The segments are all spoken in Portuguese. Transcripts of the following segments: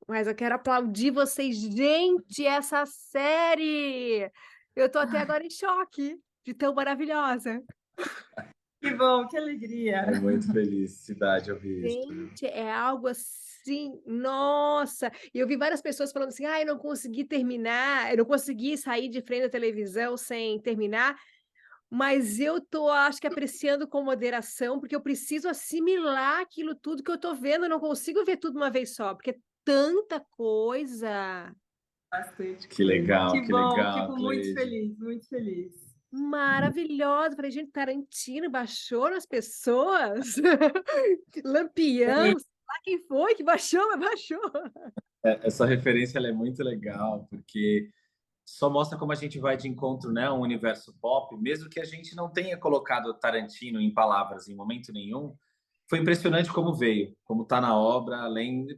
Mas eu quero aplaudir vocês. Gente, essa série! Eu tô até agora em choque de tão maravilhosa. Que bom, que alegria. É muito felicidade ouvir isso, viu? Gente, é algo assim, nossa! E eu vi várias pessoas falando assim: "Ai, eu não consegui terminar, eu não consegui sair de frente da televisão sem terminar", mas eu tô, acho que apreciando com moderação, porque eu preciso assimilar aquilo tudo que eu tô vendo, eu não consigo ver tudo uma vez só, porque é tanta coisa. Bastante Que coisa. legal, Que que bom, legal, fico muito Cleide. feliz, muito feliz. Maravilhosa, falei: "Gente, Tarantino baixou nas pessoas? Lampião, sei lá quem foi que baixou, mas baixou". Essa referência ela é muito legal, porque só mostra como a gente vai de encontro, né, a um universo pop, mesmo que a gente não tenha colocado Tarantino em palavras em momento nenhum. Foi impressionante como veio, como está na obra,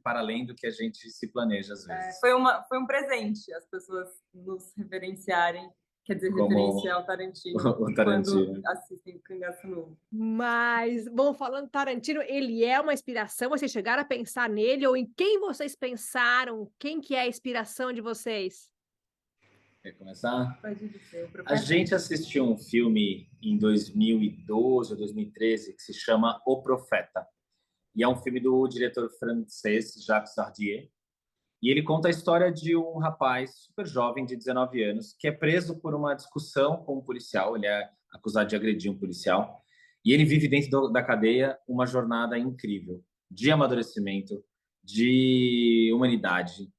para além do que a gente se planeja às vezes. Foi um presente as pessoas nos referenciarem, quer dizer, Como referenciar o Tarantino o quando Tarantino. assistem o Cangaço Novo. Mas, bom, falando Tarantino, ele é uma inspiração? Vocês chegaram a pensar nele ou em quem vocês pensaram? Quem que é a inspiração de vocês? Quer começar? Pode dizer, o A profeta. gente assistiu um filme em 2012 ou 2013 que se chama O Profeta. E é um filme do diretor francês Jacques Tardieu. E ele conta a história de um rapaz super jovem, de 19 anos, que é preso por uma discussão com um policial. Ele é acusado de agredir um policial. E ele vive dentro da cadeia uma jornada incrível de amadurecimento, de humanidade.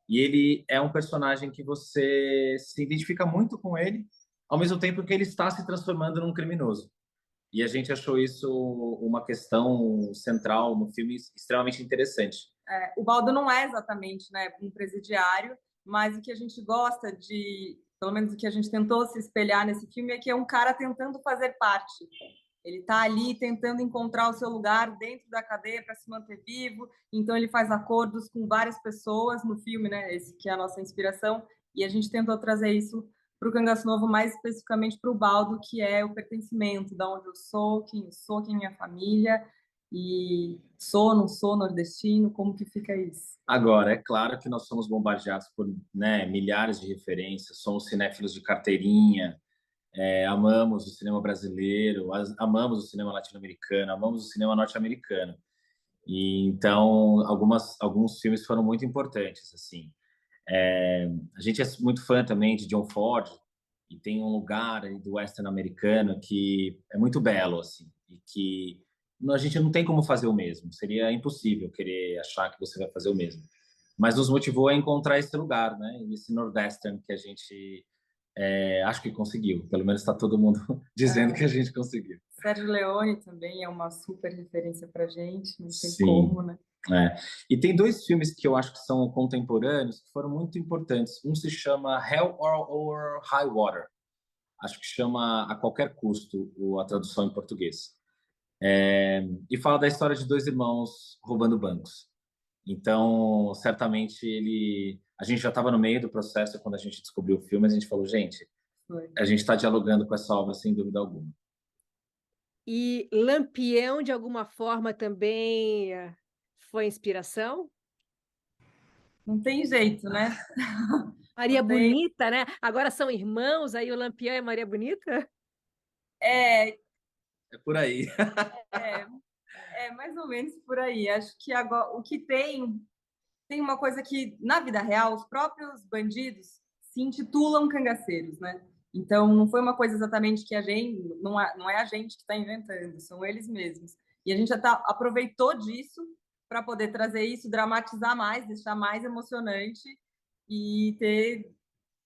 E ele é um personagem que você se identifica muito com ele, ao mesmo tempo que ele está se transformando num criminoso. E a gente achou isso uma questão central no filme extremamente interessante. O Baldo não é exatamente, né, um presidiário, mas o que a gente gosta de, pelo menos o que a gente tentou se espelhar nesse filme, é que é um cara tentando fazer parte. Ele está ali tentando encontrar o seu lugar dentro da cadeia para se manter vivo, então ele faz acordos com várias pessoas no filme, né? Esse que é a nossa inspiração, e a gente tentou trazer isso para o Cangaço Novo, mais especificamente para o Baldo, que é o pertencimento, da onde eu sou, quem é minha família, e sou, não sou nordestino, como que fica isso? Agora, é claro que nós somos bombardeados por, né, milhares de referências, somos cinéfilos de carteirinha, amamos o cinema brasileiro, amamos o cinema latino-americano, amamos o cinema norte-americano. E então, alguns filmes foram muito importantes, assim. A gente é muito fã também de John Ford, e tem um lugar aí do western americano que é muito belo, assim, e que a gente não tem como fazer o mesmo. Seria impossível querer achar que você vai fazer o mesmo. Mas nos motivou a encontrar esse lugar, né? Esse Nordestern que a gente acho que conseguiu. Pelo menos está todo mundo dizendo que a gente conseguiu. Sérgio Leone também é uma super referência para gente, não tem Sim. como, né? E tem dois filmes que eu acho que são contemporâneos que foram muito importantes. Um se chama Hell or High Water. Acho que chama A Qualquer Custo, a tradução em português. E fala da história de dois irmãos roubando bancos. Então, certamente a gente já estava no meio do processo quando a gente descobriu o filme, a gente falou, gente, Foi. a gente está dialogando com essa obra sem dúvida alguma. E Lampião, de alguma forma, também foi inspiração? Não tem jeito, né? Maria Não tem. Bonita, né? Agora são irmãos, aí o Lampião é Maria Bonita? É, É por aí. é, é mais ou menos por aí. Acho que agora o que tem uma coisa que na vida real os próprios bandidos se intitulam cangaceiros, né? Então não foi uma coisa exatamente que a gente não é a gente que está inventando, são eles mesmos. E a gente já aproveitou disso para poder trazer isso, dramatizar mais, deixar mais emocionante e ter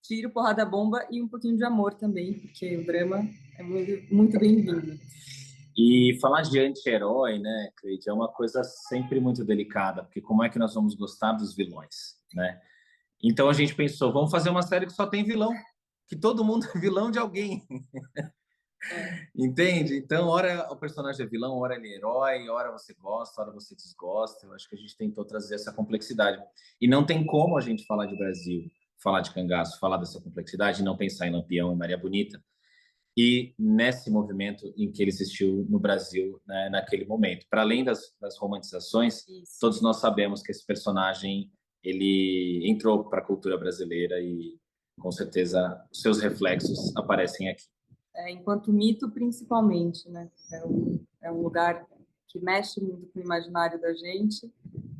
tiro, porrada, bomba e um pouquinho de amor também, porque o drama é muito, muito bem-vindo. E falar de anti-herói, né, Cleide, é uma coisa sempre muito delicada, porque como é que nós vamos gostar dos vilões, né? Então a gente pensou, vamos fazer uma série que só tem vilão, que todo mundo é vilão de alguém, entende? Então, ora o personagem é vilão, ora ele é herói, ora você gosta, ora você desgosta. Eu acho que a gente tentou trazer essa complexidade. E não tem como a gente falar de Brasil, falar de cangaço, falar dessa complexidade e não pensar em Lampião e Maria Bonita. E nesse movimento em que ele existiu no Brasil, né, naquele momento. Para além das romantizações, Isso. todos nós sabemos que esse personagem ele entrou para a cultura brasileira e, com certeza, seus reflexos aparecem aqui. Enquanto mito, principalmente, né? É um lugar que mexe muito com o imaginário da gente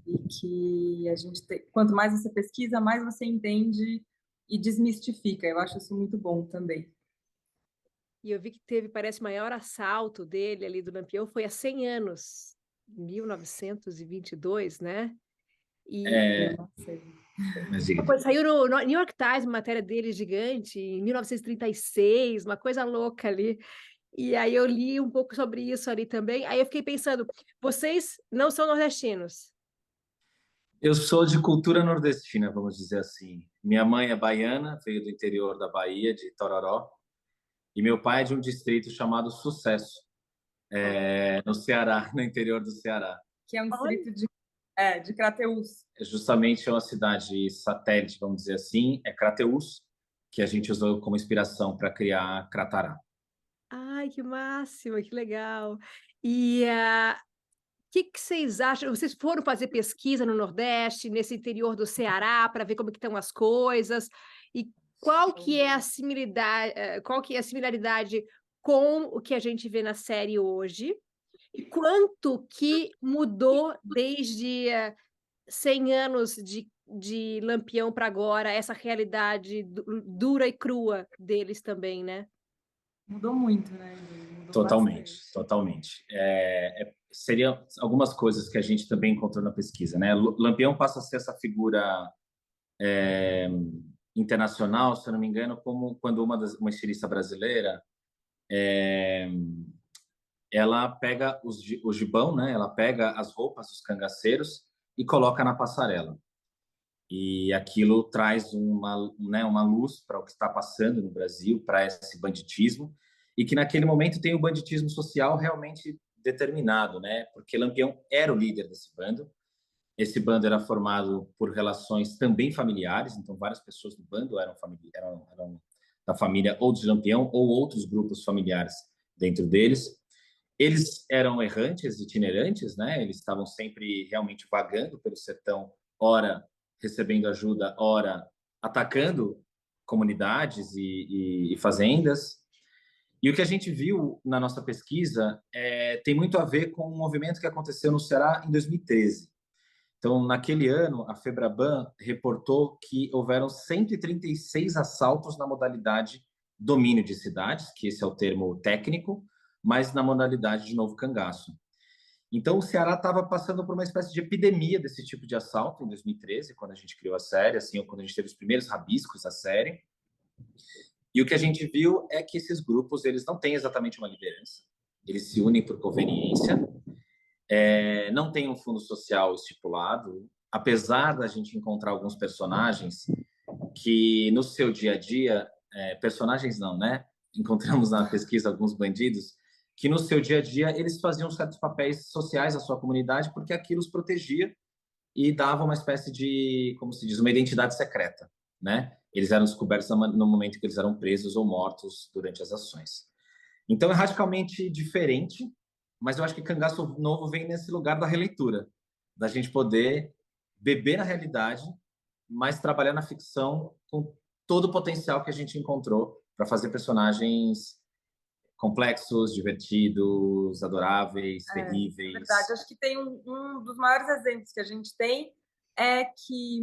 e que a gente quanto mais você pesquisa, mais você entende e desmistifica. Eu acho isso muito bom também. E eu vi que teve, parece, o maior assalto dele ali do Lampião foi há 100 anos, 1922, né? E Eu não sei. depois saiu no New York Times uma matéria dele gigante, em 1936, uma coisa louca ali. E aí eu li um pouco sobre isso ali também. Aí eu fiquei pensando, vocês não são nordestinos? Eu sou de cultura nordestina, vamos dizer assim. Minha mãe é baiana, veio do interior da Bahia, de Tororó, e meu pai é de um distrito chamado Sucesso, no Ceará, no interior do Ceará. Que é um Olha, distrito de Crateús. É justamente uma cidade satélite, vamos dizer assim, é Crateús, que a gente usou como inspiração para criar Cratará. ai, que máximo, que legal. E que vocês acham? Vocês foram fazer pesquisa no Nordeste, nesse interior do Ceará, para ver como que estão as coisas? E qual que é a similaridade, qual que é a similaridade com o que a gente vê na série hoje? E quanto que mudou desde 100 anos de Lampião para agora, essa realidade dura e crua deles também, né? Mudou muito, né? Mudou Totalmente, bastante. totalmente. Seriam algumas coisas que a gente também encontrou na pesquisa, né? Lampião passa a ser essa figura internacional, se eu não me engano, como quando uma estilista brasileira ela pega o gibão, né? Ela pega as roupas dos cangaceiros e coloca na passarela. E aquilo traz uma luz para o que está passando no Brasil, para esse banditismo, e que naquele momento tem o banditismo social realmente determinado, né? Porque Lampião era o líder desse bando. Esse bando era formado por relações também familiares, então várias pessoas do bando eram da família ou de Lampião ou outros grupos familiares dentro deles. Eles eram errantes, itinerantes, né? Eles estavam sempre realmente vagando pelo sertão, ora recebendo ajuda, ora atacando comunidades e fazendas. E o que a gente viu na nossa pesquisa tem muito a ver com um movimento que aconteceu no Ceará em 2013. Então, naquele ano, a Febraban reportou que houveram 136 assaltos na modalidade domínio de cidades, que esse é o termo técnico, mas na modalidade de novo cangaço. Então, o Ceará estava passando por uma espécie de epidemia desse tipo de assalto em 2013, quando a gente criou a série, assim, quando a gente teve os primeiros rabiscos da série. E o que a gente viu é que esses grupos eles não têm exatamente uma liderança, eles se unem por conveniência, não tem um fundo social estipulado, apesar da gente encontrar alguns personagens que no seu dia a dia, personagens não, né? Encontramos na pesquisa alguns bandidos que no seu dia a dia eles faziam certos papéis sociais à sua comunidade porque aquilo os protegia e dava uma espécie de, como se diz, uma identidade secreta, né? Eles eram descobertos no momento que eles eram presos ou mortos durante as ações. Então é radicalmente diferente, mas eu acho que Cangaço Novo vem nesse lugar da releitura, da gente poder beber na realidade, mas trabalhar na ficção com todo o potencial que a gente encontrou para fazer personagens complexos, divertidos, adoráveis, terríveis. É verdade, acho que tem um dos maiores exemplos que a gente tem é que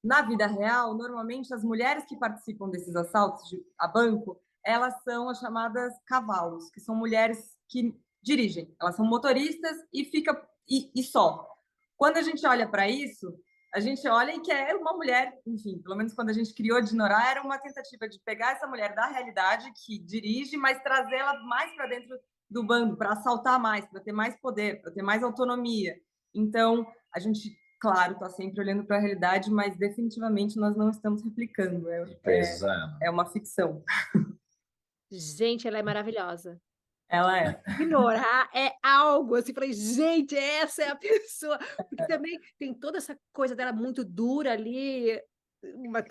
na vida real, normalmente as mulheres que participam desses assaltos a banco, elas são as chamadas cavalos, que são mulheres que dirigem, elas são motoristas e só. Quando a gente olha para isso, a gente olha e quer uma mulher, enfim, pelo menos quando a gente criou Dinorah, era uma tentativa de pegar essa mulher da realidade que dirige, mas trazê-la mais para dentro do bando, para assaltar mais, para ter mais poder, para ter mais autonomia. Então, a gente, claro, está sempre olhando para a realidade, mas definitivamente nós não estamos replicando. É uma ficção. Gente, ela é maravilhosa. Ela é. Ignorar é algo assim, falei, gente, essa é a pessoa. Porque também tem toda essa coisa dela muito dura ali,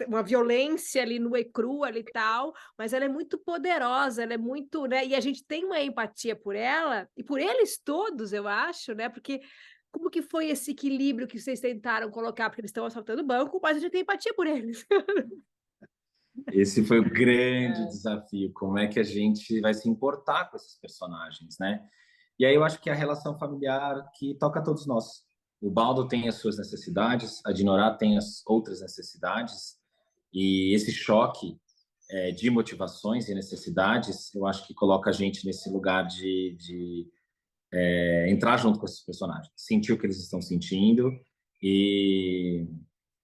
uma violência ali no e cru ali e tal, mas ela é muito poderosa, ela é muito, né? E a gente tem uma empatia por ela e por eles todos, eu acho, né? Porque como que foi esse equilíbrio que vocês tentaram colocar? Porque eles estão assaltando o banco, mas a gente tem empatia por eles. Esse foi o grande desafio, como é que a gente vai se importar com esses personagens, né? E aí eu acho que a relação familiar que toca a todos nós. O Baldo tem as suas necessidades, a Dinorah tem as outras necessidades, e esse choque de motivações e necessidades, eu acho que coloca a gente nesse lugar de entrar junto com esses personagens, sentir o que eles estão sentindo e,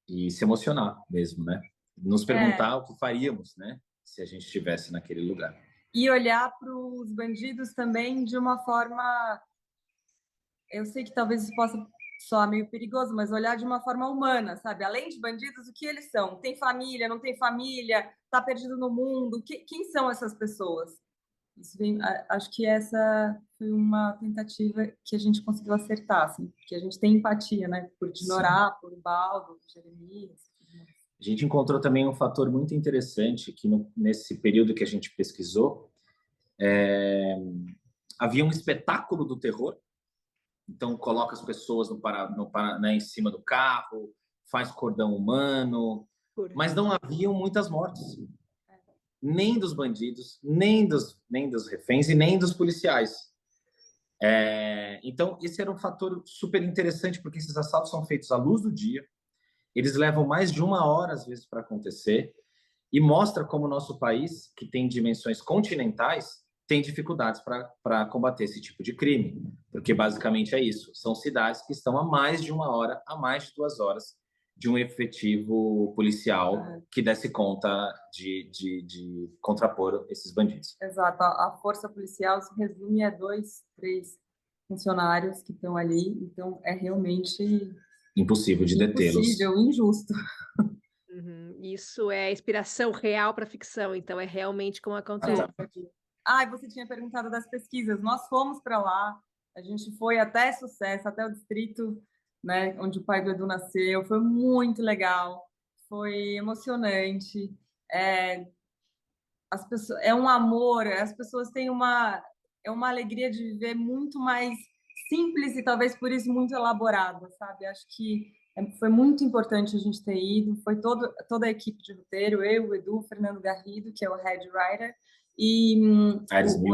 e se emocionar mesmo, né? Nos perguntar o que faríamos, né? Se a gente estivesse naquele lugar. E olhar para os bandidos também de uma forma... Eu sei que talvez isso possa soar meio perigoso, mas olhar de uma forma humana, sabe? Além de bandidos, o que eles são? Tem família, não tem família? Tá perdido no mundo? Quem são essas pessoas? Acho que essa foi uma tentativa que a gente conseguiu acertar, assim, porque a gente tem empatia, né? Por Dinorah, por Baldo, por Jeremias. A gente encontrou também um fator muito interessante que nesse período que a gente pesquisou, havia um espetáculo do terror. Então coloca as pessoas né, em cima do carro, faz cordão humano, mas não haviam muitas mortes, nem dos bandidos, nem dos reféns e nem dos policiais. Então esse era um fator super interessante, porque esses assaltos são feitos à luz do dia, eles levam mais de 1 hora às vezes para acontecer, e mostra como o nosso país, que tem dimensões continentais, tem dificuldades para combater esse tipo de crime, porque basicamente é isso, são cidades que estão a mais de 1 hora, a mais de 2 horas de um efetivo policial que desse conta de contrapor esses bandidos. Exato, a força policial se resume a 2, 3 funcionários que estão ali, então é realmente impossível de detê-los. Impossível, injusto. Isso é inspiração real para ficção, então é realmente como acontece. E você tinha perguntado das pesquisas. Nós fomos para lá, a gente foi até Sucesso, até o distrito, né, onde o pai do Edu nasceu. Foi muito legal, foi emocionante. As pessoas, é um amor, as pessoas têm uma alegria de viver muito mais simples e talvez por isso muito elaborada, sabe? Acho que foi muito importante a gente ter ido. Foi toda a equipe de roteiro, eu, o Edu, o Fernando Garrido, que é o head writer, e o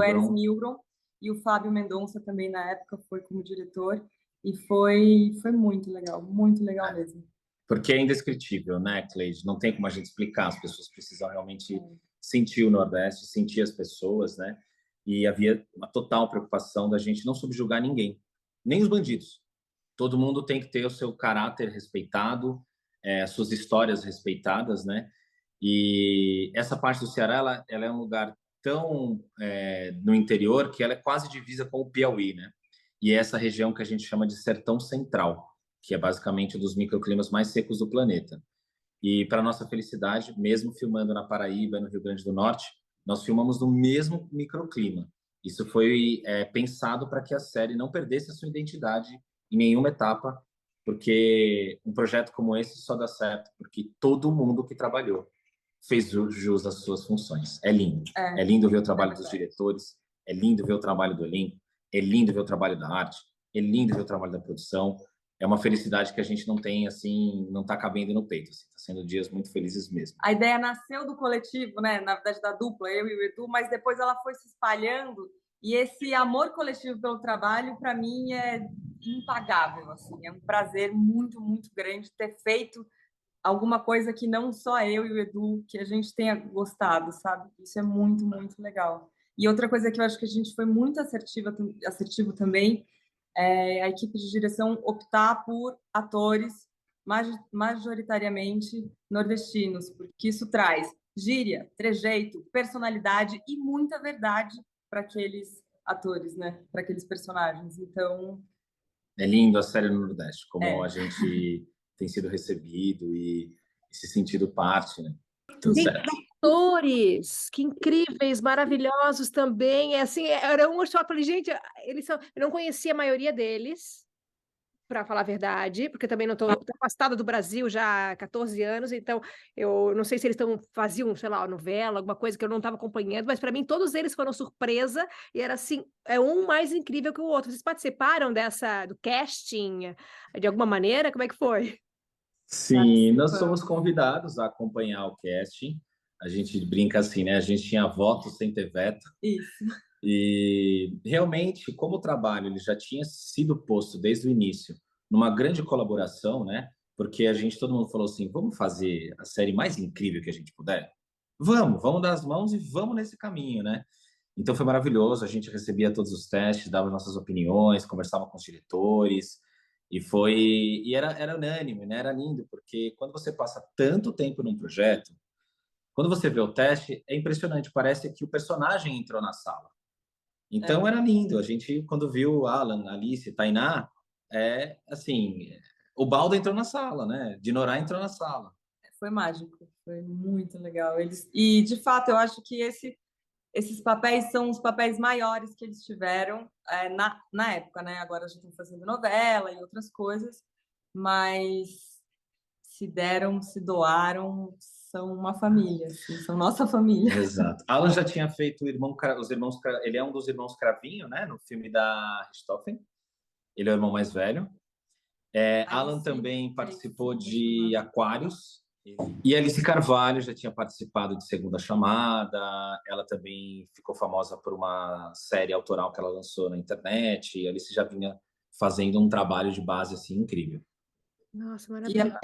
Eris Milgrom, e o Fábio Mendonça também na época foi como diretor, e foi muito legal mesmo. Porque é indescritível, né, Cleide? Não tem como a gente explicar, as pessoas precisam realmente sentir o Nordeste, sentir as pessoas, né? E havia uma total preocupação da gente não subjugar ninguém, nem os bandidos. Todo mundo tem que ter o seu caráter respeitado, as suas histórias respeitadas, né? E essa parte do Ceará, ela é um lugar tão no interior que ela é quase divisa com o Piauí, né? E é essa região que a gente chama de Sertão Central, que é basicamente um dos microclimas mais secos do planeta. E, para nossa felicidade, mesmo filmando na Paraíba, no Rio Grande do Norte, nós filmamos no mesmo microclima. Isso foi pensado para que a série não perdesse a sua identidade em nenhuma etapa, porque um projeto como esse só dá certo porque todo mundo que trabalhou fez jus às suas funções. É lindo. É lindo ver o trabalho dos diretores, é lindo ver o trabalho do elenco, é lindo ver o trabalho da arte, é lindo ver o trabalho da produção. É uma felicidade que a gente não tem, assim, não está cabendo no peito. Está sendo dias muito felizes mesmo. A ideia nasceu do coletivo, né? Na verdade, da dupla, eu e o Edu, mas depois ela foi se espalhando. E esse amor coletivo pelo trabalho, para mim, é impagável. Assim. É um prazer muito, muito grande ter feito alguma coisa que não só eu e o Edu, que a gente tenha gostado, sabe? Isso é muito, muito legal. E outra coisa que eu acho que a gente foi muito assertivo também, a equipe de direção optar por atores majoritariamente nordestinos, porque isso traz gíria, trejeito, personalidade e muita verdade para aqueles atores, né? Para aqueles personagens. Então... É lindo a série no Nordeste, como a gente tem sido recebido e se sentido parte, né? Tudo certo. Atores, que incríveis, maravilhosos também. Era um choque. Falei, gente, eu não conhecia a maioria deles. para falar a verdade, porque eu também não estou afastada do Brasil já há 14 anos, então eu não sei se eles faziam, sei lá, novela, alguma coisa que eu não estava acompanhando, mas para mim todos eles foram surpresa e era assim, é um mais incrível que o outro. Vocês participaram do casting de alguma maneira? Como é que foi? Sim, nós somos convidados a acompanhar o casting. A gente brinca assim, né? A gente tinha voto sem ter veto. Isso. E realmente, como o trabalho ele já tinha sido posto desde o início, numa grande colaboração, né? Porque todo mundo falou assim, vamos fazer a série mais incrível que a gente puder? Vamos dar as mãos e vamos nesse caminho, né? Então foi maravilhoso, a gente recebia todos os testes, dava nossas opiniões, conversava com os diretores, era unânime, né? Era lindo, porque quando você passa tanto tempo num projeto, quando você vê o teste, é impressionante, parece que o personagem entrou na sala. Então era lindo. A gente, quando viu Alan, Alice, Tainá, assim, o Baldo entrou na sala, né? Dinorah entrou na sala. Foi mágico, foi muito legal. E de fato, eu acho que esses papéis são os papéis maiores que eles tiveram na época, né? Agora já estão fazendo novela e outras coisas, mas se deram, se doaram, são uma família, assim, são nossa família. Exato. Alan já tinha feito os irmãos, ele é um dos irmãos Cravinho, né? No filme da Richthofen. Ele é o irmão mais velho. Alan sim, também participou de Aquários. E Alice Carvalho já tinha participado de Segunda Chamada. Ela também ficou famosa por uma série autoral que ela lançou na internet. E Alice já vinha fazendo um trabalho de base assim incrível. Nossa, maravilhoso.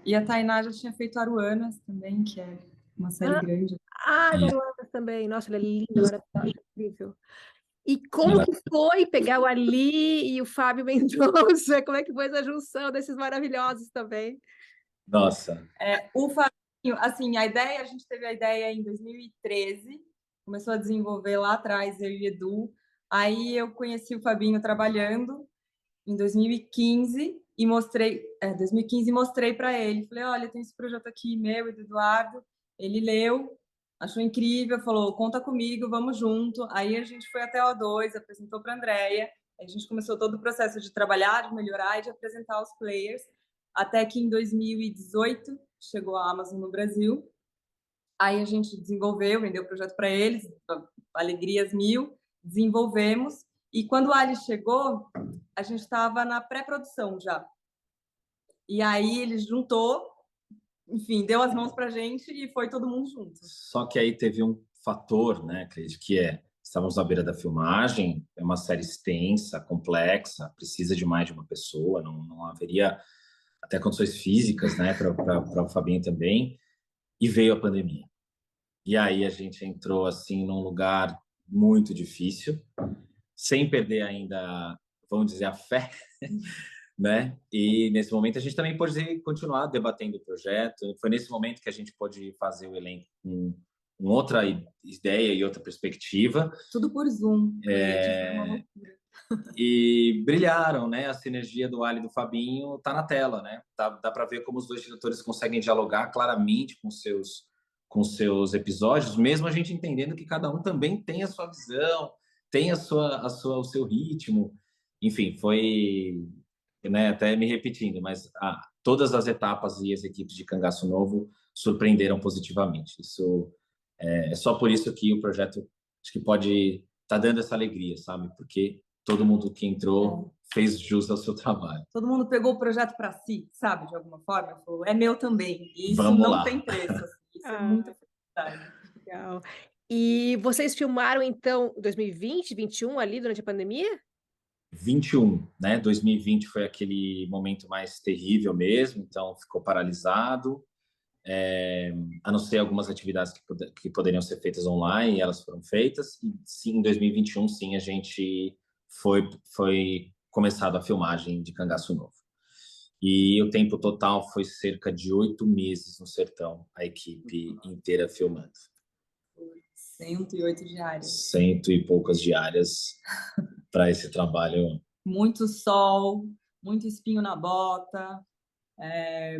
E a Tainá já tinha feito Aruanas também, que é uma série grande. Aruanas também. Nossa, ela é linda, maravilhosa, incrível. E como que foi pegar o Ali e o Fábio Mendonça? Como é que foi essa junção desses maravilhosos também? Nossa. O Fabinho, assim, a gente teve a ideia em 2013, começou a desenvolver lá atrás, eu e Edu. Aí eu conheci o Fabinho trabalhando em 2015 e mostrei para ele. Falei, olha, tem esse projeto aqui meu e do Eduardo. Ele leu, achou incrível, falou, conta comigo, vamos junto. Aí a gente foi até a O2, apresentou para a Andrea. A gente começou todo o processo de trabalhar, de melhorar e de apresentar os players. Até que em 2018 chegou a Amazon no Brasil. Aí a gente desenvolveu, vendeu o projeto para eles, alegrias mil, desenvolvemos. E quando o Ali chegou, a gente estava na pré-produção já. E aí ele juntou, enfim, deu as mãos para a gente e foi todo mundo junto. Só que aí teve um fator, né, Cleide, estávamos à beira da filmagem, é uma série extensa, complexa, precisa de mais de uma pessoa, não haveria até condições físicas, né, para o Fabinho também, e veio a pandemia. E aí a gente entrou, assim, num lugar muito difícil, sem perder ainda, vamos dizer, a fé, né? E nesse momento a gente também pôde continuar debatendo o projeto. Foi nesse momento que a gente pôde fazer o elenco com outra ideia e outra perspectiva. Tudo por Zoom. Foi uma loucura. E brilharam, né? A sinergia do Ali e do Fabinho tá na tela, né? Dá para ver como os dois diretores conseguem dialogar claramente com seus episódios, mesmo a gente entendendo que cada um também tem a sua visão, tem o seu ritmo. Enfim, foi, né, até me repetindo, mas todas as etapas e as equipes de Cangaço Novo surpreenderam positivamente. Isso é só por isso que o projeto acho que pode estar dando essa alegria, sabe? Porque todo mundo que entrou fez jus ao seu trabalho. Todo mundo pegou o projeto para si, sabe? De alguma forma, falou, é meu também. E isso Vamos não lá. tem preço. Assim. Isso é muita felicidade. Legal. E vocês filmaram, então, 2020, 2021, ali, durante a pandemia? 21, né? 2020 foi aquele momento mais terrível mesmo, então ficou paralisado. A não ser algumas atividades que poderiam ser feitas online, elas foram feitas. E sim, em 2021, sim, a gente foi começado a filmagem de Cangaço Novo. E o tempo total foi cerca de 8 meses no sertão, a equipe inteira filmando. 108 diárias. 100 e poucas diárias para esse trabalho. Muito sol, muito espinho na bota,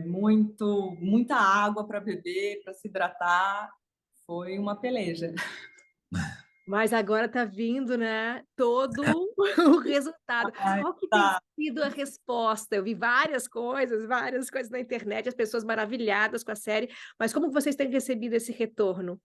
muita água para beber, para se hidratar. Foi uma peleja. Mas agora está vindo, né, todo o resultado. Ai, Qual que tem tá. sido a resposta? Eu vi várias coisas na internet, as pessoas maravilhadas com a série, mas como que vocês têm recebido esse retorno?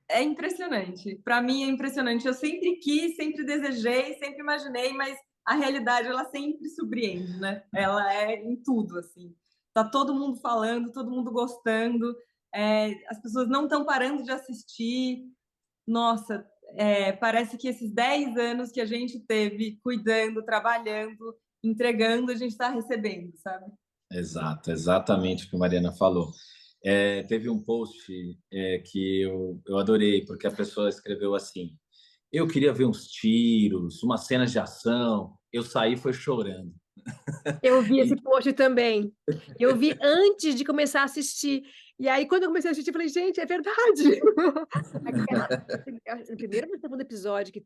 É impressionante. Para mim é impressionante. Eu sempre quis, sempre desejei, sempre imaginei, mas a realidade ela sempre surpreende, né? Ela é em tudo assim. Tá todo mundo falando, todo mundo gostando, as pessoas não estão parando de assistir. Nossa, parece que esses 10 anos que a gente teve cuidando, trabalhando, entregando, a gente está recebendo, sabe? Exato, exatamente o que a Mariana falou. Teve um post que eu adorei, porque a pessoa escreveu assim: eu queria ver uns tiros, umas cenas de ação, eu saí foi chorando. Eu vi esse E, post também. Eu vi antes de começar a assistir. E aí, quando eu comecei a assistir, eu falei, gente, é verdade. No primeiro ou no segundo episódio que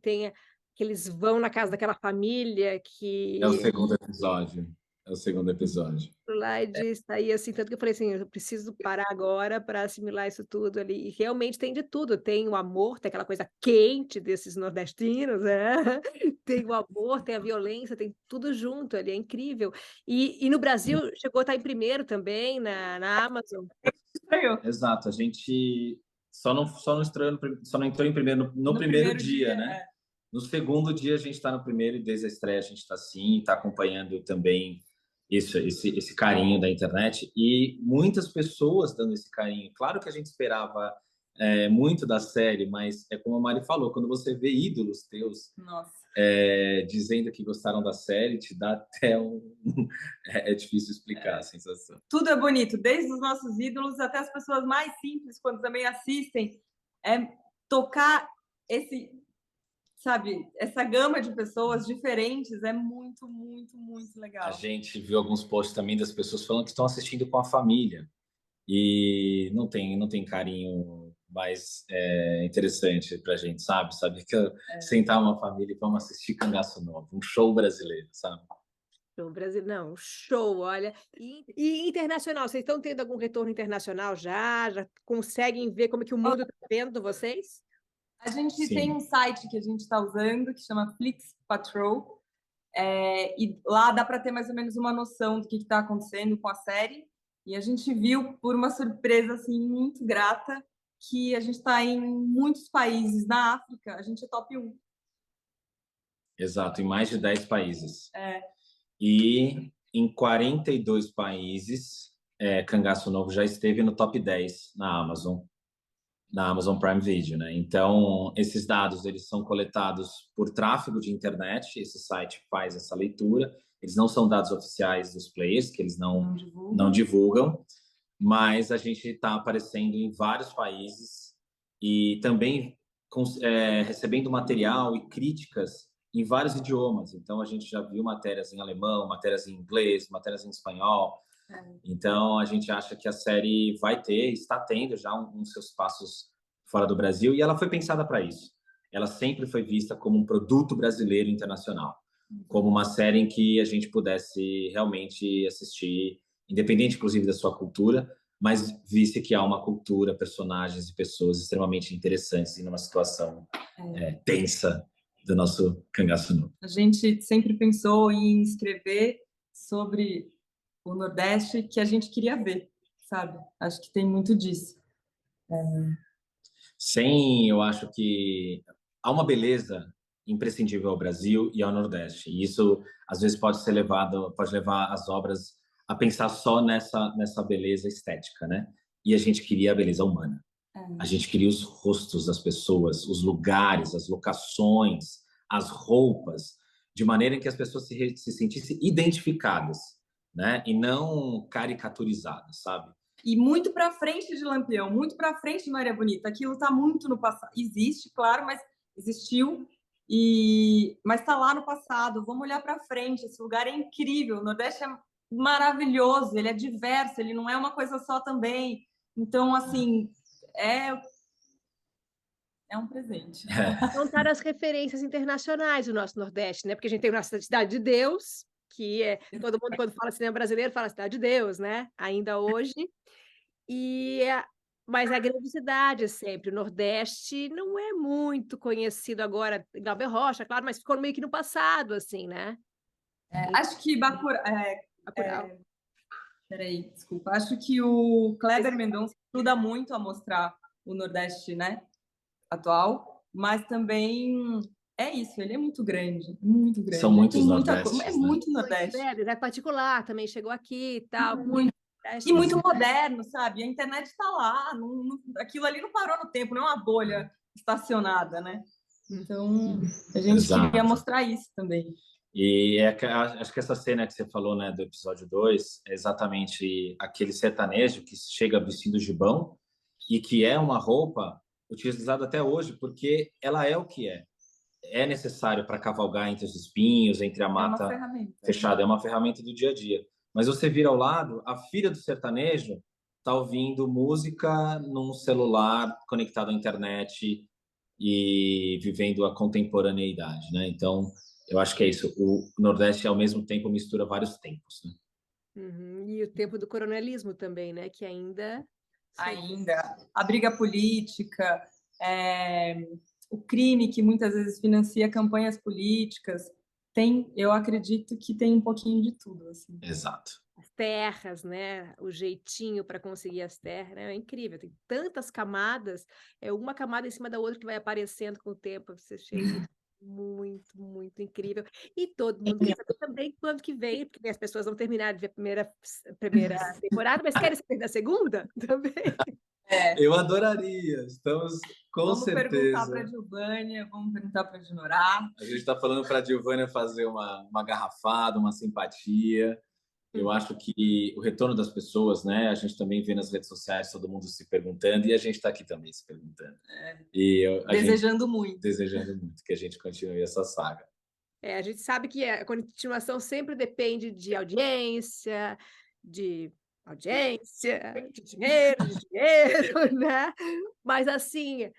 eles vão na casa daquela família é o que segundo episódio. É o segundo episódio. lá e diz, aí assim, tanto que eu falei assim, eu preciso parar agora para assimilar isso tudo ali. E realmente tem de tudo, tem o amor, tem aquela coisa quente desses nordestinos, né? Tem o amor, tem a violência, tem tudo junto ali, é incrível. E no Brasil chegou a estar em primeiro também na Amazon. Estranhou. Exato, a gente só não entrou em primeiro no No primeiro primeiro dia, dia, né? No segundo dia a gente está no primeiro e desde a estreia a gente está sim, está acompanhando também esse carinho da internet e muitas pessoas dando esse carinho. Claro que a gente esperava muito da série, mas é como a Mari falou, quando você vê ídolos teus nossa. dizendo que gostaram da série, te dá até um... é difícil explicar a sensação. Tudo é bonito, desde os nossos ídolos até as pessoas mais simples, quando também assistem, tocar esse, sabe, essa gama de pessoas diferentes é muito, muito, muito A legal. gente viu alguns posts também das pessoas falando que estão assistindo com a família e não tem carinho mais interessante pra gente, sabe? Sabe que sentar uma família e vamos assistir Cangaço Novo, um show brasileiro, sabe? No Brasil, não, show, olha. E internacional, vocês estão tendo algum retorno internacional já? Já conseguem ver como é que o mundo está vendo vocês? A gente tem Sim, um site que a gente está usando que chama Flix Patrol, e lá dá para ter mais ou menos uma noção do que está acontecendo com a série. E a gente viu, por uma surpresa assim, muito grata, que a gente está em muitos países. Na África, a gente é top 1. exato, em mais de 10 países. É, E em 42 países, Cangaço Novo já esteve no top 10 na Amazon Prime Video, né? Então, esses dados eles são coletados por tráfego de internet, esse site faz essa leitura, eles não são dados oficiais dos players, que eles não divulgam, mas a gente está aparecendo em vários países e também recebendo material e críticas em vários idiomas. Então, a gente já viu matérias em alemão, matérias em inglês, matérias em espanhol. Então, a gente acha que a série vai ter, está tendo já uns seus passos fora do Brasil, e ela foi pensada para isso. Ela sempre foi vista como um produto brasileiro internacional, como uma série em que a gente pudesse realmente assistir, independente, inclusive, da sua cultura, mas visse que há uma cultura, personagens e pessoas extremamente interessantes e numa situação tensa do nosso Cangaço Novo. a gente sempre pensou em escrever sobre o Nordeste que a gente queria ver, sabe? Acho que tem muito disso. Sim, eu acho que há uma beleza imprescindível ao Brasil e ao Nordeste. E isso, às vezes, pode levar as obras a pensar só nessa beleza estética, né? E a gente queria a beleza humana. A gente queria os rostos das pessoas, os lugares, as locações, as roupas, de maneira em que as pessoas se sentissem identificadas, né? E não caricaturizadas, sabe? E muito para frente de Lampião, muito para frente de Maria Bonita. Aquilo está muito no passado. Existe, claro, mas existiu. Mas está lá no passado. Vamos olhar para frente. Esse lugar é incrível. O Nordeste é maravilhoso. Ele é diverso. Ele não é uma coisa só também. Então, assim, é um presente. Contar as referências internacionais do nosso Nordeste, né? Porque a gente tem a nossa Cidade de Deus, que todo mundo, quando fala cinema brasileiro, fala Cidade de Deus, né? Ainda hoje. E Mas a grandiosidade sempre. O Nordeste não é muito conhecido agora. Glauber Rocha, claro, mas ficou meio que no passado, assim, né? Acho que Bacurau. peraí, desculpa. Acho que o Kleber Mendonça ajuda muito a mostrar o Nordeste, né, atual, mas também é isso, ele é muito grande, muito São grande. muitos Tem muita coisa, é Nordestes, né? muito Nordeste. É particular, também chegou aqui e tal. Muito. E muito moderno, sabe? A internet está lá, aquilo ali não parou no tempo, não é uma bolha estacionada, né? Então, a gente queria mostrar isso também. E acho que essa cena que você falou, né, do episódio 2 é exatamente aquele sertanejo que chega vestindo gibão e que é uma roupa utilizada até hoje, porque ela é o que é. É necessário para cavalgar entre os espinhos, entre a mata fechada. É uma ferramenta do dia a dia. Mas você vira ao lado, a filha do sertanejo está ouvindo música num celular conectado à internet e vivendo a contemporaneidade, né? Então, eu acho que é isso. O Nordeste, ao mesmo tempo, mistura vários tempos, né? E o tempo do coronelismo também, né? Que ainda... A briga política, o crime que muitas vezes financia campanhas políticas, eu acredito que tem um pouquinho de tudo, assim. Exato. As terras, né? O jeitinho para conseguir as terras, né? É incrível, tem tantas camadas, é uma camada em cima da outra que vai aparecendo com o tempo. Você achei muito, muito incrível. E todo mundo quer saber também quando que vem, porque as pessoas vão terminar de ver a primeira temporada, mas querem saber da segunda também. Eu adoraria, estamos com vamos certeza. Perguntar para a Gilvânia, vamos perguntar para a Dinorá. A gente está falando para a Gilvânia fazer uma garrafada, uma simpatia. Eu acho que o retorno das pessoas, né? A gente também vê nas redes sociais todo mundo se perguntando e a gente está aqui também se perguntando. Desejando muito que a gente continue essa saga. A gente sabe que a continuação sempre depende de audiência, de dinheiro, né? Mas assim,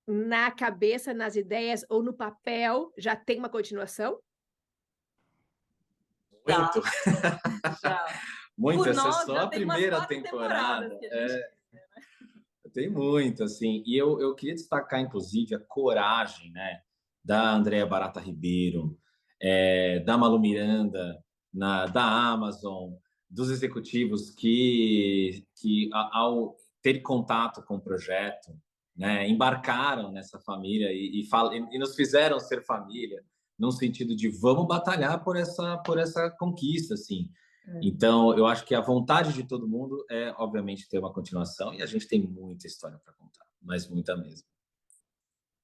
na cabeça, nas ideias ou no papel, já tem uma continuação? Muito. Muito, essa é só a tem primeira temporada. Tem muito, assim. E eu queria destacar, inclusive, a coragem, né, da Andréa Barata Ribeiro, da Malu Miranda, da Amazon, dos executivos que ao ter contato com o projeto, né, embarcaram nessa família e nos fizeram ser família, no sentido de vamos batalhar por essa conquista, assim. Então, eu acho que a vontade de todo mundo é, obviamente, ter uma continuação, e a gente tem muita história para contar, mas muita mesmo.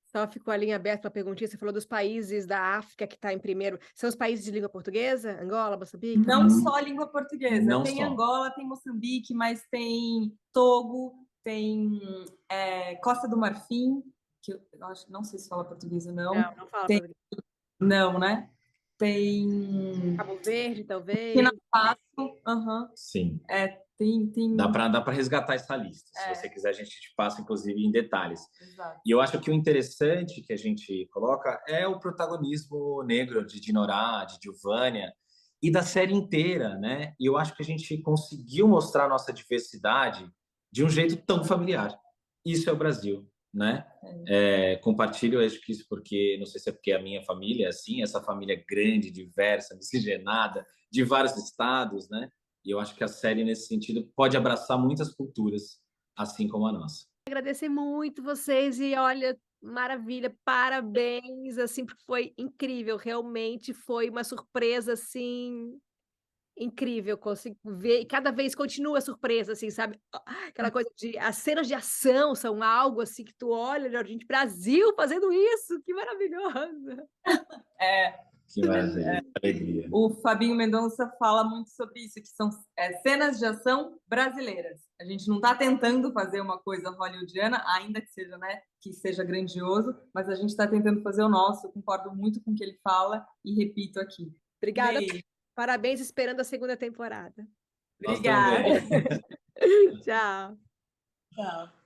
Só ficou a linha aberta para a perguntinha. Você falou dos países da África que está em primeiro. São os países de língua portuguesa? Angola, Moçambique? Não só língua portuguesa. Não tem só. Angola, tem Moçambique, mas tem Togo, tem Costa do Marfim, que eu acho, não sei se fala português ou não. Não fala português. Não, né? Tem Cabo Verde, talvez. Burkina Faso. Sim. Tem... Dá para resgatar essa lista. Se você quiser, a gente te passa, inclusive, em detalhes. Exato. E eu acho que o interessante que a gente coloca é o protagonismo negro de Dinorá, de Gilvânia e da série inteira, né? E eu acho que a gente conseguiu mostrar a nossa diversidade de um jeito tão familiar. Isso é o Brasil, né? Compartilho, acho que isso porque, não sei se é porque a minha família é assim, essa família grande, diversa, miscigenada, de vários estados, né? E eu acho que a série, nesse sentido, pode abraçar muitas culturas, assim como a nossa. Agradecer muito vocês e, olha, maravilha, parabéns, assim, porque foi incrível, realmente foi uma surpresa, assim, incrível, consigo ver, e cada vez continua surpresa, assim, sabe? Aquela coisa de, as cenas de ação são algo, assim, que tu olha, gente, Brasil fazendo isso, que maravilhoso! Que maravilha, alegria. O Fabinho Mendonça fala muito sobre isso, que são cenas de ação brasileiras. A gente não está tentando fazer uma coisa hollywoodiana, ainda que seja grandioso, mas a gente está tentando fazer o nosso. Eu concordo muito com o que ele fala e repito aqui. Obrigada. Parabéns, esperando a segunda temporada. Obrigada. Tchau. Tchau.